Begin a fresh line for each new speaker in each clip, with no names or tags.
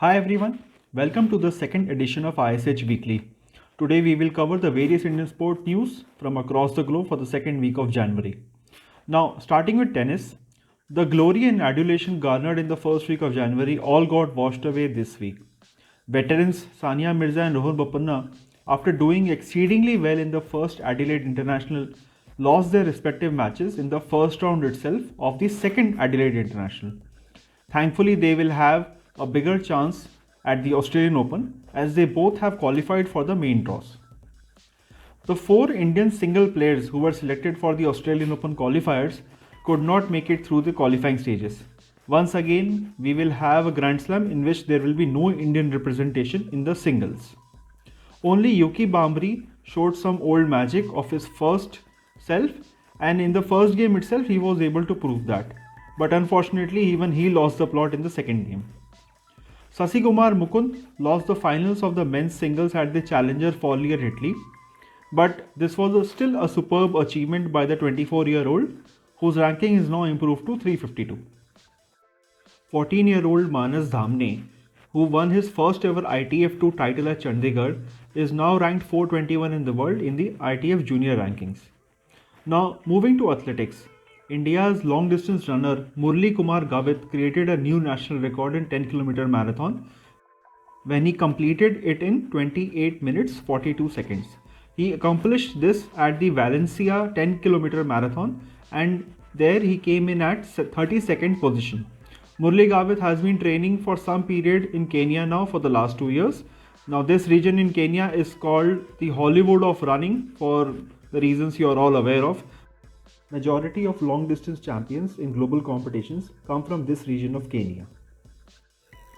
Hi everyone, welcome to the second edition of ISH Weekly. Today we will cover the various Indian sport news from across the globe for the second week of January. Now, starting with tennis, the glory and adulation garnered in the first week of January all got washed away this week. Veterans Sania Mirza and Rohan Bopanna, after doing exceedingly well in the first Adelaide International, lost their respective matches in the first round itself of the second Adelaide International. Thankfully, they will have a bigger chance at the Australian Open as they both have qualified for the main draws. The four Indian single players who were selected for the Australian Open qualifiers could not make it through the qualifying stages. Once again, we will have a Grand Slam in which there will be no Indian representation in the singles. Only Yuki Bambri showed some old magic of his first self, and in the first game itself he was able to prove that. But unfortunately, even he lost the plot in the second game. Sasikumar Mukund lost the finals of the men's singles at the Challenger Folier Italy, but this was still a superb achievement by the 24-year-old, whose ranking is now improved to 352. 14-year-old Manas Dhamne, who won his first ever ITF2 title at Chandigarh, is now ranked 421 in the world in the ITF junior rankings. Now, moving to athletics. India's long distance runner Murli Kumar Gavit created a new national record in 10-kilometer marathon when he completed it in 28 minutes 42 seconds. He accomplished this at the Valencia 10-kilometer marathon, and there he came in at 32nd position. Murli Gavit has been training for some period in Kenya now for the last 2 years. Now this region in Kenya is called the Hollywood of running for the reasons you are all aware of. Majority of long distance champions in global competitions come from this region of Kenya.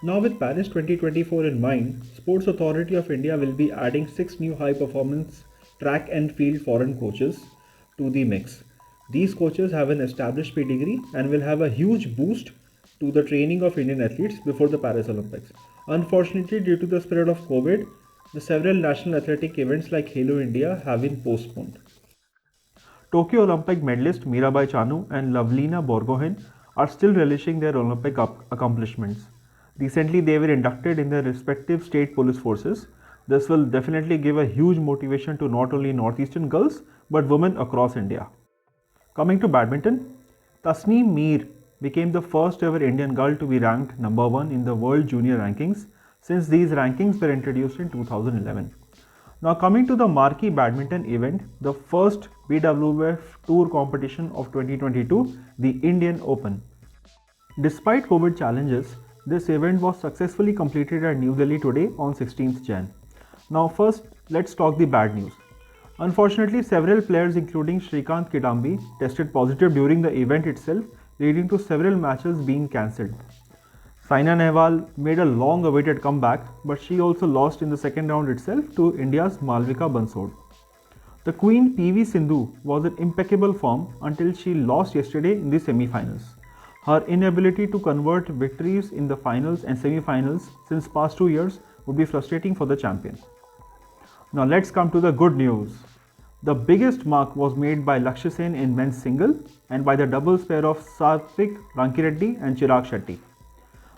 Now with Paris 2024 in mind, Sports Authority of India will be adding 6 new high performance track and field foreign coaches to the mix. These coaches have an established pedigree and will have a huge boost to the training of Indian athletes before the Paris Olympics. Unfortunately, due to the spread of COVID, the several national athletic events like Halo India have been postponed. Tokyo Olympic medalist Mirabai Chanu and Lavlina Borgohain are still relishing their Olympic accomplishments. Recently, they were inducted in their respective state police forces. This will definitely give a huge motivation to not only Northeastern girls but women across India. Coming to badminton, Tasneem Mir became the first ever Indian girl to be ranked number 1 in the World Junior Rankings since these rankings were introduced in 2011. Now coming to the marquee badminton event, the first BWF Tour competition of 2022, the Indian Open. Despite COVID challenges, this event was successfully completed at New Delhi today on 16th Jan. Now first, let's talk the bad news. Unfortunately, several players including Shrikant Kidambi tested positive during the event itself, leading to several matches being cancelled. Saina Nehwal made a long-awaited comeback, but she also lost in the second round itself to India's Malvika Bansod. The Queen PV Sindhu was in impeccable form until she lost yesterday in the semi-finals. Her inability to convert victories in the finals and semi-finals since past 2 years would be frustrating for the champion. Now let's come to the good news. The biggest mark was made by Lakshya Sen in men's single and by the doubles pair of Satvik Rankireddy and Chirag Shetty.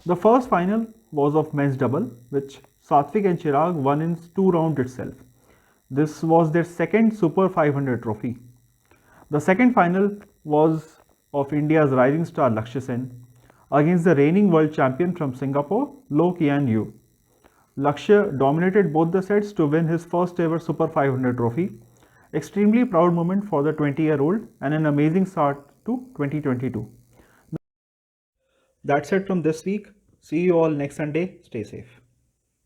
The first final was of men's double, which Satvik and Chirag won in 2 rounds itself. This was their second Super 500 trophy. The second final was of India's rising star Lakshya Sen against the reigning world champion from Singapore, Loh Kian Yew. Lakshya dominated both the sets to win his first ever Super 500 trophy. Extremely proud moment for the 20-year-old and an amazing start to 2022. That's it from this week. See you all next Sunday. Stay safe.